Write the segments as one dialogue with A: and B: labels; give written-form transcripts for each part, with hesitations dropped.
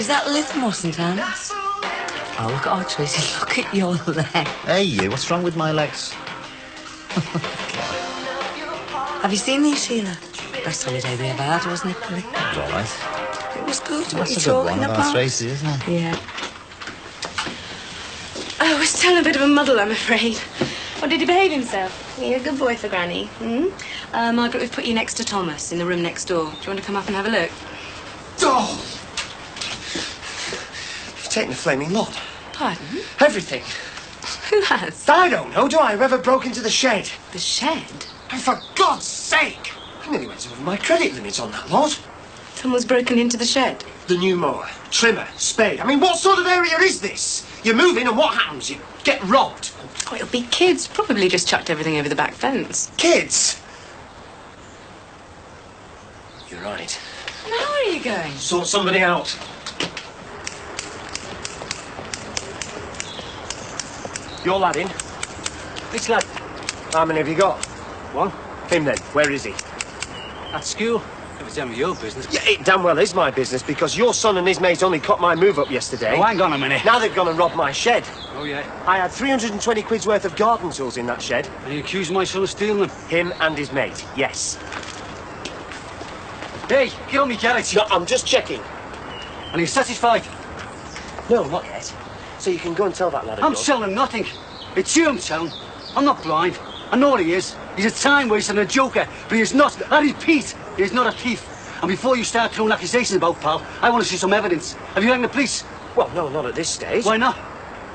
A: that Lithmore St Anne's? Oh, look at our Tracy, look at your leg.
B: Hey, you, what's wrong with my legs?
A: Have you seen these, Sheila? Best holiday we ever had, wasn't it, Billy?
B: It was all right.
A: It was good. What are
B: That's
A: you
B: a good
A: talking
B: one
A: about?
B: Tracy, isn't it?
A: Yeah.
C: Oh, we're still in a bit of a muddle, I'm afraid. What, did he behave himself? You're a good boy for Granny.
D: Margaret, we've put you next to Thomas in the room next door. Do you want to come up and have a look?
E: Oh! You've taken the flaming lot.
D: Pardon?
E: Everything.
D: Who has?
E: I don't know. Do I? Whoever broke into the shed.
D: The shed?
E: And for God's sake! I nearly went over my credit limits on that lot.
D: Someone's broken into the shed.
E: The new mower, trimmer, spade. I mean, what sort of area is this? You move in and what happens? You get robbed.
D: Oh, it'll be kids. Probably just chucked everything over the back fence.
E: Kids? You're right.
D: And how are you going?
E: Sort somebody out. Your lad in?
F: Which lad?
E: How many have you got?
F: One.
E: Him then. Where is he?
F: At school. If it's any of your business.
E: Yeah, it damn well is my business because your son and his mate only cut my move up yesterday.
F: Oh, hang on a minute.
E: Now they've gone and robbed my shed.
F: Oh, yeah.
E: I had 320 quid's worth of garden tools in that shed.
F: And you accuse my son of stealing them?
E: Him and his mate, yes.
F: Hey, get on me garage.
E: No, I'm just checking.
F: And he's satisfied?
E: No, not yet. So you can go and tell that lad of
F: I'm
E: yours.
F: selling nothing. It's you I'm telling. I'm not blind. I know what he is. He's a time waster and a joker, but he is not. I repeat, he is not a thief. And before you start throwing accusations about pal, I want to see some evidence. Have you rang the police?
E: Well, no, not at this stage.
F: Why not?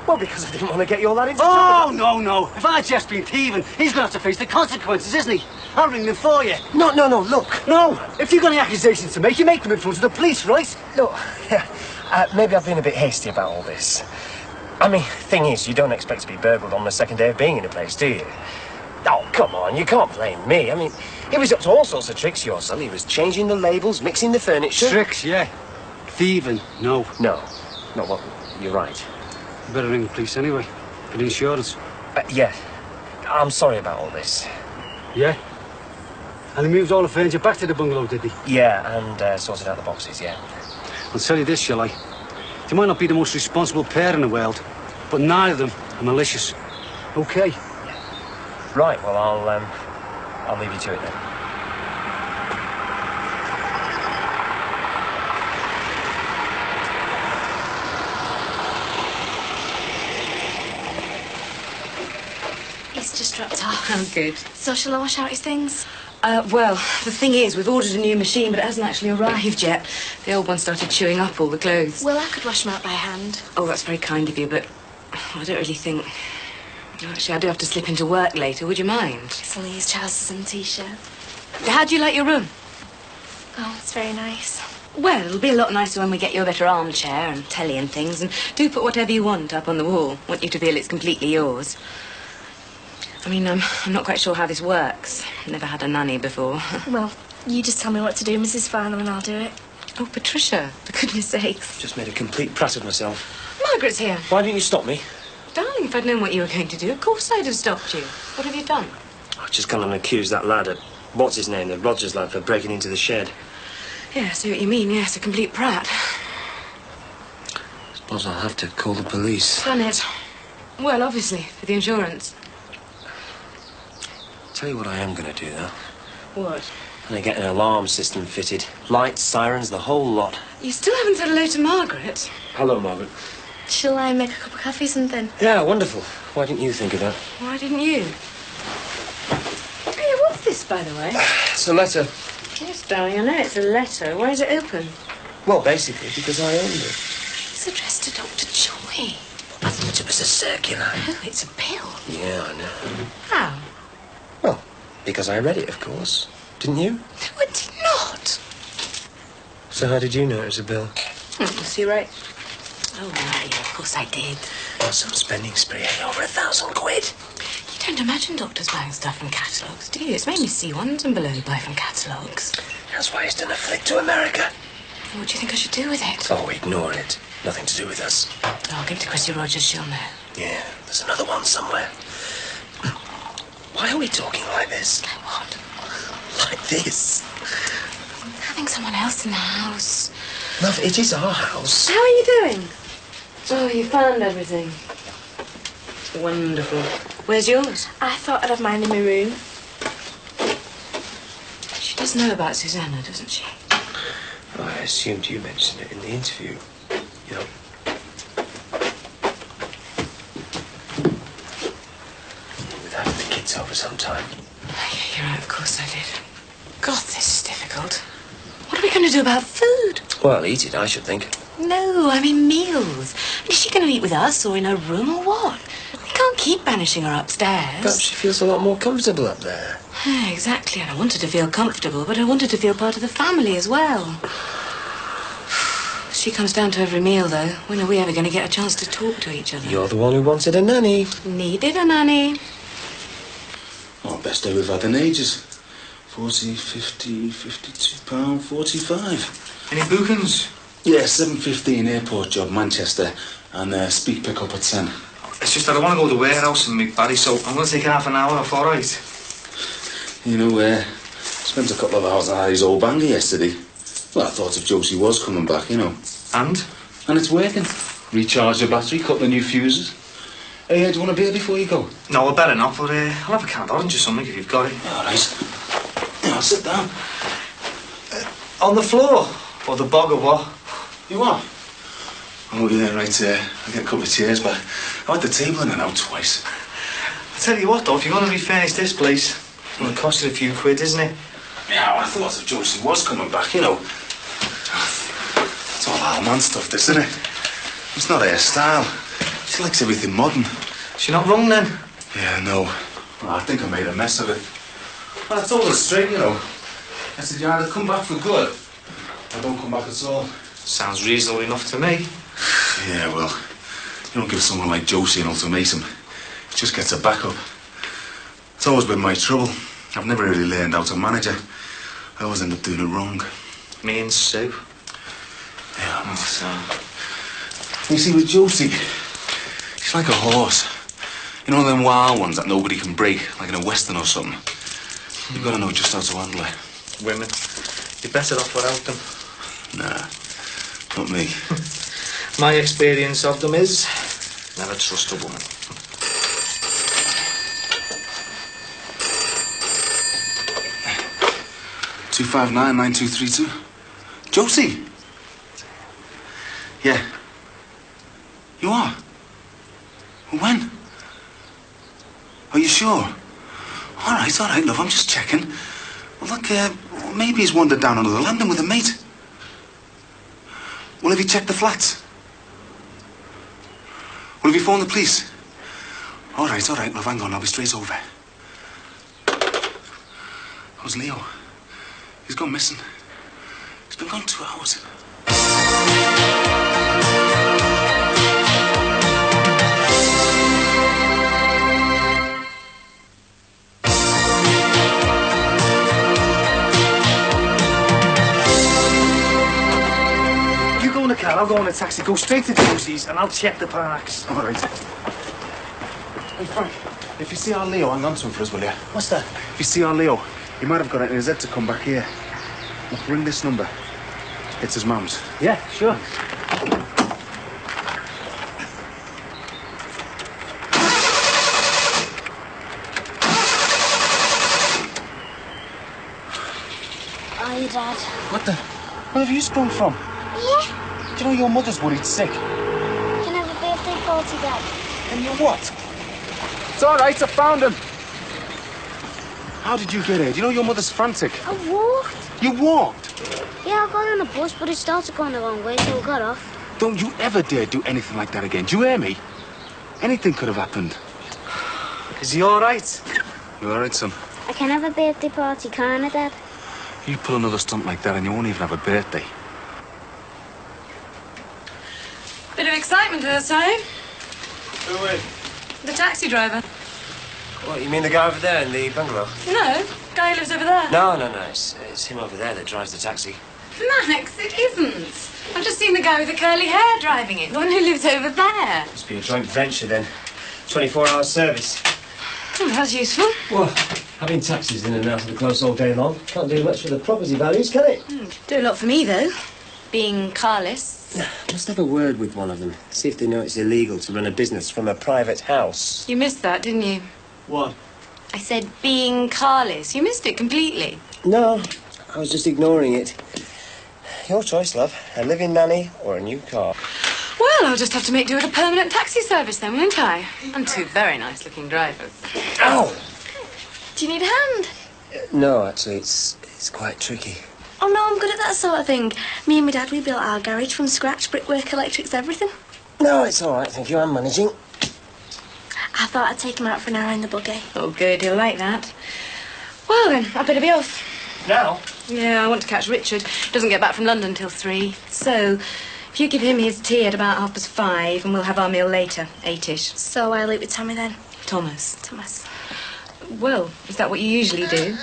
E: Well, because I didn't want to get your lad into
F: Oh,
E: trouble.
F: no. If I'd just been thieving, he's going to have to face the consequences, isn't he? I'll ring them for you.
E: No, look.
F: No, if you've got any accusations to make, you make them in front of the police, right?
E: Look, maybe I've been a bit hasty about all this. I mean, thing is, you don't expect to be burgled on the second day of being in a place, do you? Oh, come on, you can't blame me. I mean, he was up to all sorts of tricks, your son. He was changing the labels, mixing the furniture.
F: Tricks, yeah. Thieving, no.
E: No, well, you're right.
F: You better ring the police anyway, for the insurance.
E: Yeah, I'm sorry about all this.
F: Yeah? And he moved all the furniture back to the bungalow, did he?
E: Yeah, and sorted out the boxes, yeah.
F: I'll tell you this, shall I? They might not be the most responsible pair in the world, but neither of them are malicious. Okay?
E: Right, well, I'll leave you to it then.
C: He's just dropped off.
D: Oh, good.
C: So shall I wash out his things?
D: Well, the thing is, we've ordered a new machine, but it hasn't actually arrived yet. The old one started chewing up all the clothes.
C: Well, I could wash them out by hand.
D: Oh, that's very kind of you, but I don't really think... Actually, I do have to slip into work later. Would you mind?
C: It's only his trousers and t-shirt.
D: How do you like your room?
C: Oh, it's very nice.
D: Well, it'll be a lot nicer when we get you a better armchair and telly and things, and do put whatever you want up on the wall. Want you to feel it's completely yours. I mean, I'm not quite sure how this works. Never had a nanny before.
C: Well, you just tell me what to do, Mrs. Farnham, and I'll do it.
D: Oh, Patricia, for goodness sakes.
E: Just made a complete prat of myself.
D: Margaret's here.
E: Why didn't you stop me?
D: Darling, if I'd known what you were going to do, of course I'd have stopped you. What have you done?
E: I've just gone and accused that lad, what's his name, the Rogers lad, for breaking into the shed.
D: Yeah, I see what you mean. Yes, a complete prat.
E: Suppose I'll have to call the police.
D: Done it. Well, obviously, for the insurance.
E: Tell you what I am going to do, though.
D: What?
E: I'm going to get an alarm system fitted. Lights, sirens, the whole lot.
D: You still haven't said hello to Margaret.
E: Hello, Margaret.
C: Shall I make a cup of coffee or something?
E: Yeah, wonderful. Why didn't you think of that?
D: Why didn't you? Hey, what's this, by the way?
E: It's a letter.
D: Yes, darling, I know it's a letter. Why is it open?
E: Well, basically, because I owned it.
D: It's addressed to Dr. Joy.
E: I thought it was a circular.
D: Oh, it's a pill.
E: Yeah, I know.
D: How?
E: Well, because I read it, of course. Didn't you?
D: No, I did not.
E: So how did you know it was a bill?
D: Was he right? Oh, right, yeah, of course I did.
E: Some spending spree, over 1,000 quid.
D: You don't imagine doctors buying stuff from catalogues, do you? It's mainly C1s and below who buy from catalogues.
E: That's why he's done a flick to America.
D: What do you think I should do with it?
E: Oh, ignore it. Nothing to do with us.
D: Oh, I'll give it to Chrissy Rogers, she'll know.
E: Yeah, there's another one somewhere. Why are we talking like this?
D: Like what?
E: Like this?
D: Having someone else in the house.
E: Love, it is our house.
D: How are you doing? Oh, you found everything. Wonderful. Where's yours?
C: I thought I'd have mine in my room.
D: She does know about Susanna, doesn't she?
E: I assumed you mentioned it in the interview. You know. With having the kids over sometime.
D: Yeah, you're right, of course I did. God, this is difficult. What are we going to do about food?
E: Well, eat it, I should think.
D: No, I mean meals. Is she going to eat with us or in her room or what? We can't keep banishing her upstairs.
E: Perhaps she feels a lot more comfortable up there.
D: Yeah, exactly. And I wanted to feel comfortable, but I wanted to feel part of the family as well. She comes down to every meal, though. When are we ever going to get a chance to talk to each other?
E: You're the one who wanted a nanny.
D: Needed a nanny.
G: Oh, best day we've had in ages. 40, 50, 52 pound, 45.
H: Any bookings?
G: Yeah, 7:15 airport job, Manchester, and speak pick up at 10.
H: It's just that I want to go to the warehouse in McBarry, so I'm going to take half an hour off, all right?
G: You know, spent a couple of hours at Harry's old banger yesterday. Well, I thought if Josie was coming back, you know.
H: And?
G: And it's working. Recharge the battery, couple of new fuses. Hey, do you want a beer before you go?
H: No, I better not, but I'll have a canned orange or something if you've got it.
G: All right. Yeah, I'll sit down.
H: On the floor? Or the bog or what?
G: You are? Oh, yeah, right. I'll get a couple of chairs, but I had the table in and out twice.
H: I tell you what, though, if you're going to refurnish this place, it'll cost you a few quid, isn't it?
G: Yeah, well, I thought if Josie was coming back, you know. It's all old man stuff, this, isn't it? It's not her style. She likes everything modern.
H: She's not wrong, then?
G: Yeah, no. Well, I think I made a mess of it. Well, I told her straight, you know. I said, you either come back for good, or don't come back at all.
H: Sounds reasonable enough to me.
G: Yeah, well, you don't give someone like Josie an ultimatum. It just gets her back up. It's always been my trouble. I've never really learned how to manage her. I always end up doing it wrong.
H: Me and Sue.
G: Yeah, I know.
H: So,
G: You see, with Josie, she's like a horse. You know them wild ones that nobody can break, like in a western or something? You've got to know just how to handle her.
H: women. You're better off without them.
G: Nah, not me.
H: My experience of them is never trust a woman.
G: Two 259-9232. Josie. Yeah. You are? When? Are you sure? All right, love. I'm just checking. Well, look, maybe he's wandered down another landing with a mate. Well, have you checked the flats? Well, have you phoned the police? All right, love. Hang on. I'll be straight over. How's Leo? He's gone missing. He's been gone 2 hours.
F: You go in the car, I'll go in a taxi. Go straight to Josie's and I'll check the parks.
G: All right. Hey, Frank, if you see our Leo, hang on to him for us, will you?
F: What's that?
G: If you see our Leo, he might have got it in his head to come back here. Look, ring this number. It's his mum's.
F: Yeah, sure.
I: Are you, Dad?
G: What the? Where have you sprung from?
I: Yeah.
G: Do you know your mother's worried sick?
I: Can I have a birthday party, Dad?
G: And you what? It's all right, I found him. How did you get here? Do you know your mother's frantic?
I: I walked.
G: You walked?
I: Yeah, I got on a bus, but it started going the wrong way, so I got off.
G: Don't you ever dare do anything like that again. Do you hear me? Anything could have happened.
H: Is he all right?
G: You all right, son?
I: I can have a birthday party, can't I, Dad?
G: You pull another stunt like that and you won't even have a birthday.
D: Bit of excitement her side.
E: Who with?
D: The taxi driver.
E: What, you mean the guy over there in the bungalow?
D: No, guy who lives over there.
E: No. It's him over there that drives the taxi.
D: Max, it isn't. I've just seen the guy with the curly hair driving it, the one who lives over there.
E: Must be a joint venture then. 24-hour service.
D: Oh, that's useful.
E: Well, having taxis in and out of the close all day long can't do much for the property values, can it?
D: Do a lot for me, though. being carless.
E: Just have a word with one of them. See if they know it's illegal to run a business from a private house.
D: You missed that, didn't you?
F: What?
D: I said being carless. You missed it completely.
E: No, I was just ignoring it. Your choice, love. A living nanny or a new car.
D: Well, I'll just have to make do with a permanent taxi service then, won't I? And two very nice-looking drivers.
E: Ow!
C: Do you need a hand?
E: No, actually, it's quite tricky.
C: Oh, no, I'm good at that sort of thing. Me and my dad, we built our garage from scratch. Brickwork, electrics, everything.
E: No, it's all right, thank you. I'm managing.
C: I thought I'd take him out for an hour in the buggy.
D: Oh, good. He'll like that. Well, then, I'd better be off.
E: Now?
D: Yeah, I want to catch Richard. He doesn't get back from London till 3. So, if you give him his tea at about 5:30, and we'll have our meal later, 8-ish.
C: So I'll eat with Tommy then?
D: Thomas.
C: Thomas.
D: Well, is that what you usually do?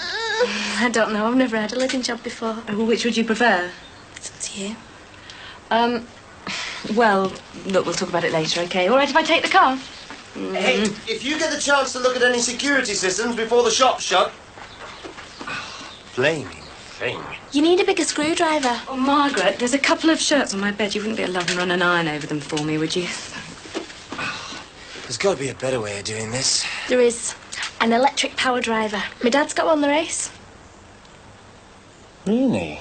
C: I don't know. I've never had a living job before.
D: Oh, which would you prefer?
C: It's up to you.
D: Well, look, we'll talk about it later, OK? All right if I take the car?
E: Hey, if you get the chance to look at any security systems before the shop's shut... Flaming thing.
C: You need a bigger screwdriver.
D: Oh, Margaret, there's a couple of shirts on my bed. You wouldn't be allowed to run an iron over them for me, would you?
E: There's got to be a better way of doing this.
C: There is. An electric power driver. My dad's got one the race.
E: Really?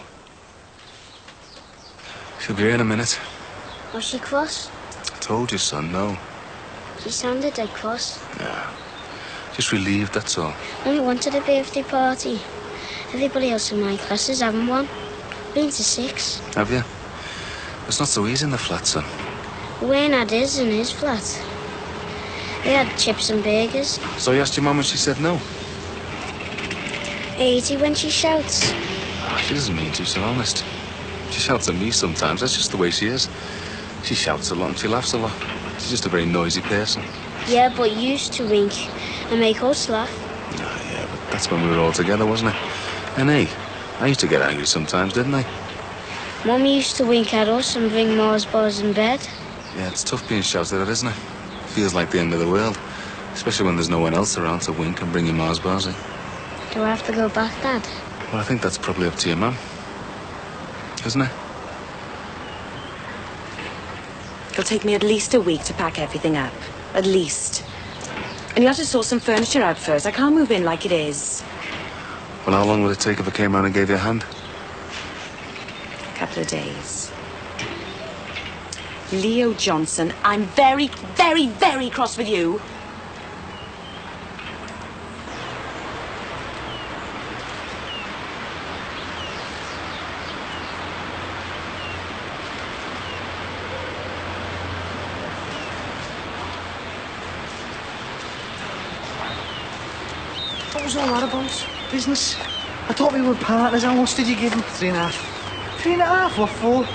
G: She'll be here in a minute.
I: Was she cross?
G: I told you, son, no.
I: She sounded dead cross.
G: Yeah. Just relieved, that's all.
I: Only wanted a birthday party. Everybody else in my class is having one. Been to 6.
G: Have you? It's not so easy in the flat, son.
I: Wayne had his in his flat. They had chips and burgers.
G: So you asked your mum and she said no?
I: 80 when she shouts.
G: She doesn't mean to, so honest. She shouts at me sometimes, that's just the way she is. She shouts a lot and she laughs a lot. She's just a very noisy person.
I: Yeah, but you used to wink and make us laugh.
G: Yeah, but that's when we were all together, wasn't it? And hey, I used to get angry sometimes, didn't I?
I: Mum used to wink at us and bring Mars bars in bed.
G: Yeah, it's tough being shouted at, isn't it? Feels like the end of the world. Especially when there's no one else around to wink and bring you Mars bars in.
I: Do I have to go back, Dad?
G: Well, I think that's probably up to your mum. Isn't it?
D: It'll take me at least a week to pack everything up. At least. And you have to sort some furniture out first. I can't move in like it is.
G: Well, how long would it take if I came round and gave you a hand?
D: A couple of days. Leo Johnson, I'm very, very, very cross with you.
F: What was all that about? Business? I thought we were partners. How much did you give him? 3.5. 3.5? What for?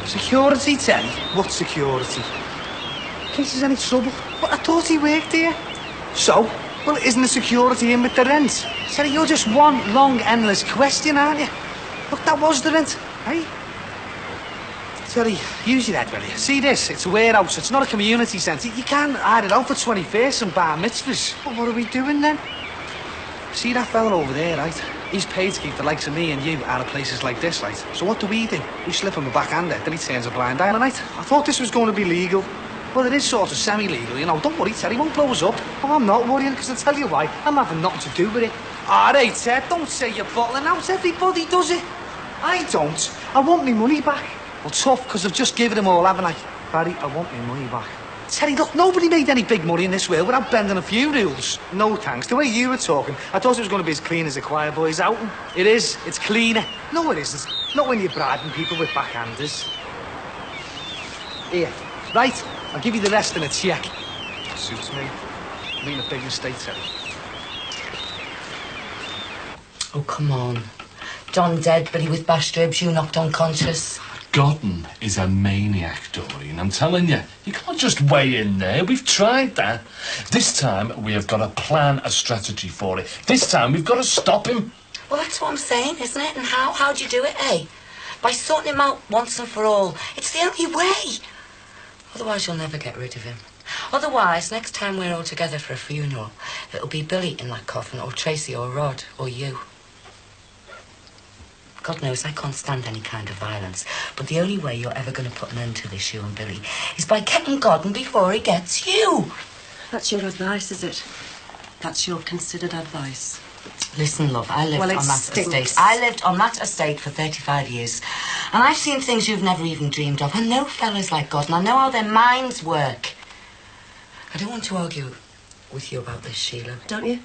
F: Security, Terry? What security? In case there's any trouble. But I thought he worked here. So? Well, isn't the security in with the rent? Terry, you're just one long, endless question, aren't you? Look, that was the rent, hey? Terry, use your head, will you? See this? It's a warehouse. It's not a community centre. You can't hide it out for 21st and bar mitzvahs. But what are we doing then? See that fella over there, right? He's paid to keep the likes of me and you out of places like this, right? So what do? We slip him a backhander, then he turns a blind eye, right? I thought this was going to be legal. Well, it is sort of semi-legal, you know. Don't worry, Ted, he won't blow us up. Oh, I'm not worrying, because I'll tell you why. I'm having nothing to do with it. All right, Ted, don't say you're bottling out. Everybody does it. I don't. I want my money back. Well, tough, because I've just given him all, haven't I? Barry, I want my money back. Teddy, look, nobody made any big money in this world without bending a few rules. No thanks. The way you were talking, I thought it was going to be as clean as a choir boy's outing. It is. It's cleaner. No, it isn't. Not when you're bribing people with backhanders. Here. Right. I'll give you the rest in a cheque. Suits me. I mean a big mistake, Teddy.
A: Oh, come on. John dead, but he with bashed ribs, you knocked unconscious.
J: Gordon is a maniac, Doreen. I'm telling you, you can't just weigh in there. We've tried that. This time, we have got a plan, a strategy for it. This time, we've got to stop him.
A: Well, that's what I'm saying, isn't it? And how do you do it, eh? By sorting him out once and for all. It's the only way. Otherwise, you'll never get rid of him. Otherwise, next time we're all together for a funeral, it'll be Billy in that coffin, or Tracy, or Rod, or you. God knows I can't stand any kind of violence. But the only way you're ever going to put an end to this, you and Billy, is by getting Gordon before he gets you.
K: That's your advice, is it? That's your considered advice.
A: Listen, love, I lived on that estate. I lived on that estate for 35 years. And I've seen things you've never even dreamed of. I know fellas like Gordon. I know how their minds work. I don't want to argue with you about this, Sheila.
K: Don't you?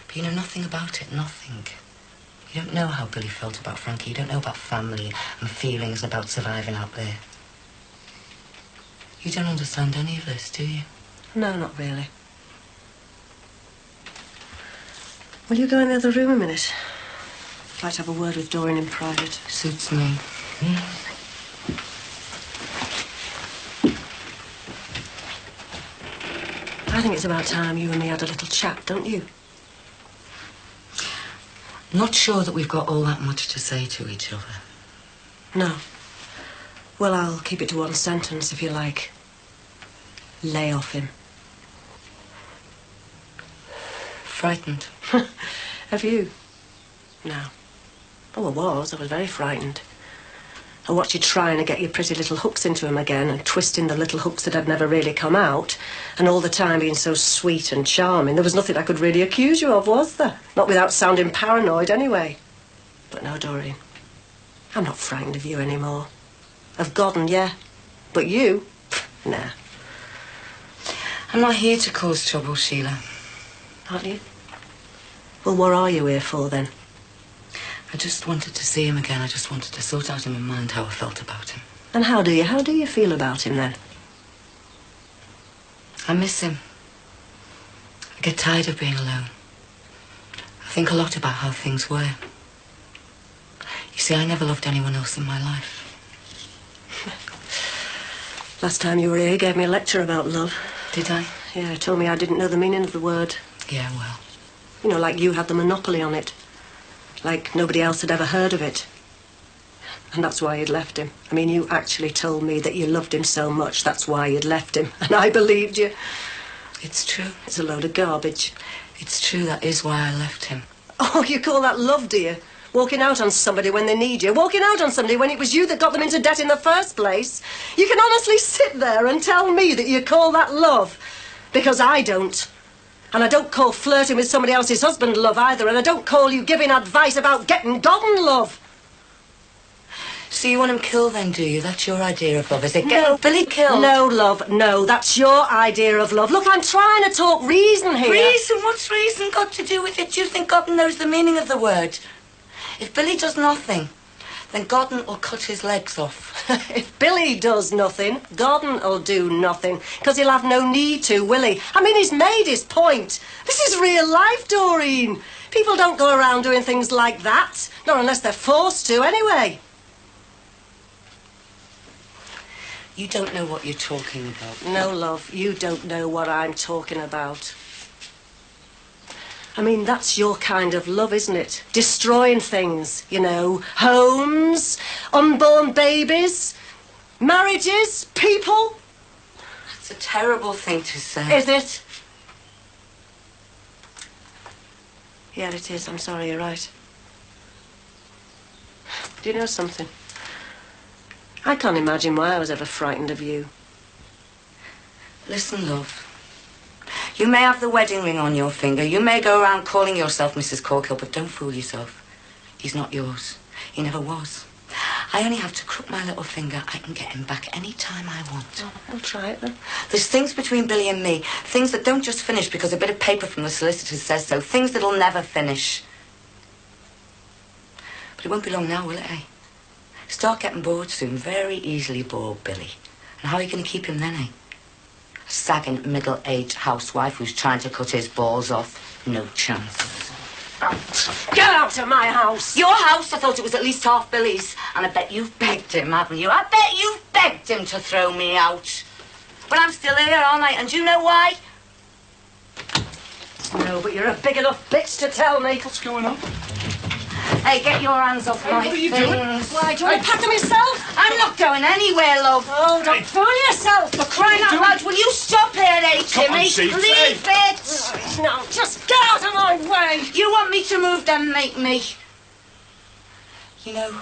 A: But you know nothing about it, nothing. You don't know how Billy felt about Frankie. You don't know about family and feelings and about surviving out there. You don't understand any of this, do you?
K: No, not really. Will you go in the other room a minute? I'd like to have a word with Doreen in private.
A: Suits me.
K: I think it's about time you and me had a little chat, don't you?
A: Not sure that we've got all that much to say to each other.
K: No. Well, I'll keep it to one sentence, if you like. Lay off him.
A: Frightened?
K: Have you? No. Oh, I was. I was very frightened. I watched you trying to get your pretty little hooks into him again and twisting the little hooks that had never really come out, and all the time being so sweet and charming. There was nothing I could really accuse you of, was there? Not without sounding paranoid, anyway. But no, Doreen. I'm not frightened of you anymore. Of Gordon, yeah. But you? Nah.
A: I'm not here to cause trouble, Sheila.
K: Aren't you? Well, what are you here for, then?
A: I just wanted to see him again. I just wanted to sort out in my mind how I felt about him.
K: And how do you feel about him, then?
A: I miss him. I get tired of being alone. I think a lot about how things were. You see, I never loved anyone else in my life.
K: Last time you were here, you gave me a lecture about love.
A: Did I?
K: Yeah, told me I didn't know the meaning of the word.
A: Yeah, well.
K: You know, like you had the monopoly on it. Like nobody else had ever heard of it. And that's why you'd left him. I mean, you actually told me that you loved him so much, that's why you'd left him. And I believed you.
A: It's true.
K: It's a load of garbage.
A: It's true, that is why I left him.
K: Oh, you call that love, do you? Walking out on somebody when they need you. Walking out on somebody when it was you that got them into debt in the first place. You can honestly sit there and tell me that you call that love. Because I don't. And I don't call flirting with somebody else's husband love either. And I don't call you giving advice about getting Gordon love.
A: So you want him killed then, do you? That's your idea of love, is it? Getting Billy killed?
K: No, love, no. That's your idea of love. Look, I'm trying to talk reason here.
A: Reason? What's reason got to do with it? Do you think Gordon knows the meaning of the word? If Billy does nothing, then Gordon will cut his legs off.
K: If Billy does nothing, Gordon will do nothing. Because he'll have no need to, will he? I mean, he's made his point. This is real life, Doreen. People don't go around doing things like that. Not unless they're forced to, anyway.
A: You don't know what you're talking about.
K: No, love, you don't know what I'm talking about. I mean, that's your kind of love, isn't it? Destroying things, you know. Homes, unborn babies, marriages, people.
A: That's a terrible thing to say.
K: Is it? Yeah, it is. I'm sorry, you're right. Do you know something? I can't imagine why I was ever frightened of you.
A: Listen, love. You may have the wedding ring on your finger. You may go around calling yourself Mrs. Corkill, but don't fool yourself. He's not yours. He never was. I only have to crook my little finger. I can get him back any time I want.
K: Oh, I'll try it then.
A: There's things between Billy and me. Things that don't just finish because a bit of paper from the solicitors says so. Things that'll never finish. But it won't be long now, will it, eh? Start getting bored soon. Very easily bored, Billy. And how are you going to keep him then, eh? A sagging, middle-aged housewife who's trying to cut his balls off. No chance.
K: Get out of my house!
A: Your house? I thought it was at least half Billy's. And I bet you've begged him, haven't you? I bet you've begged him to throw me out. But I'm still here, aren't I? And do you know why?
K: No, but you're a big enough bitch to tell me.
J: What's going on?
A: Hey, get your hands off my
J: What are you doing?
K: Why, do you want to pack them yourself?
A: I'm not going anywhere, love.
K: Oh, don't fool yourself.
A: For crying out loud, will you stop here, eh,
J: Come on,
A: Timmy?
J: Steve.
A: Leave it!
K: No, just get out of my way.
A: You want me to move, then make me. You know,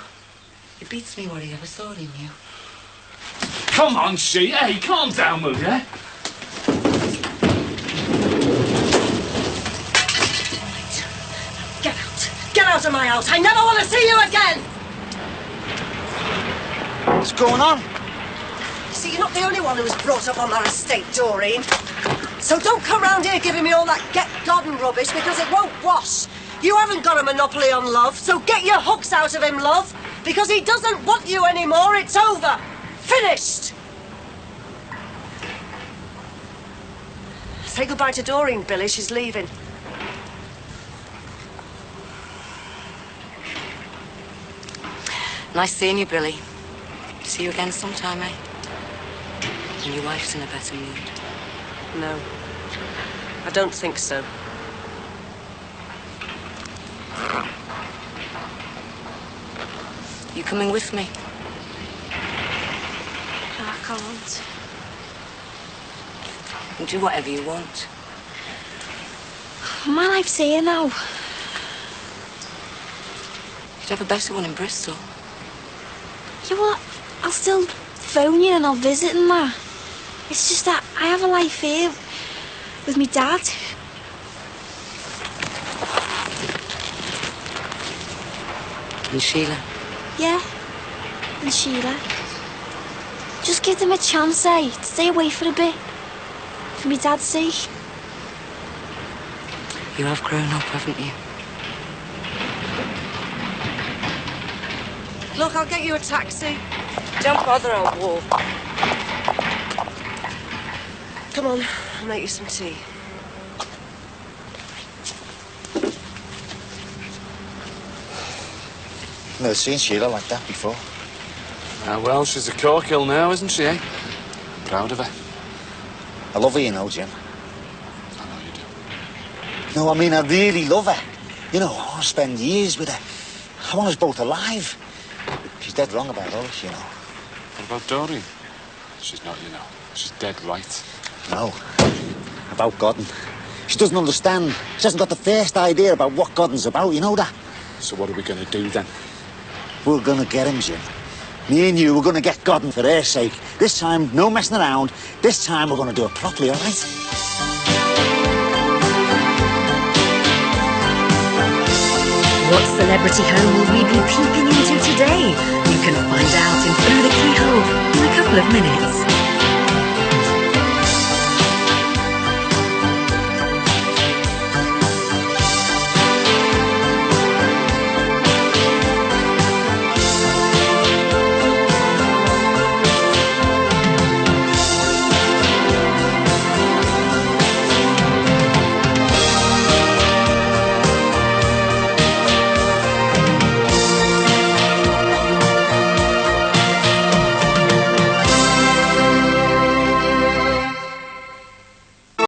A: it beats me what he ever thought he knew.
J: Come on, she. Hey, calm down, will ya?
K: Get out. Get out of my house. I never want to see you again.
G: What's going on?
K: See, you're not the only one who was brought up on our estate, Doreen. So don't come round here giving me all that get-godden rubbish, because it won't wash. You haven't got a monopoly on love, so get your hooks out of him, love, because he doesn't want you anymore. It's over. Finished. Say goodbye to Doreen, Billy. She's leaving.
A: Nice seeing you, Billy. See you again sometime, eh? When your wife's in a better mood.
K: No, I don't think so.
A: You coming with me?
I: I can't.
A: We'll do whatever you want.
I: My life's here now.
A: You'd have a better one in Bristol.
I: Yeah, well, I'll still phone you and I'll visit and that. It's just that I have a life here with me dad.
A: And Sheila.
I: Yeah, and Sheila. Just give them a chance, eh? To stay away for a bit. For me dad's sake.
A: You have grown up, haven't you?
K: Look, I'll get you a taxi.
A: Don't bother, I'll walk.
K: Come on, I'll make you some tea.
G: Never seen Sheila like that before.
J: Ah, well, she's a corkhill now, isn't she, eh? Proud of her.
G: I love her, you know, Jim.
J: I know you do.
G: No, I mean, I really love her. You know, I want to spend years with her. I want us both alive. She's dead wrong about us, you know.
J: What about Doreen? She's not, you know. She's dead right.
G: No. About Godden. She doesn't understand. She hasn't got the first idea about what Godden's about, you know that?
J: So what are we going to do then?
G: We're going to get him, Jim. Me and you, we're going to get Godden for her sake. This time, no messing around. This time, we're going to do it properly, all right?
L: What celebrity home will we be peeping into today? You can find out in Through the Keyhole in a couple of minutes.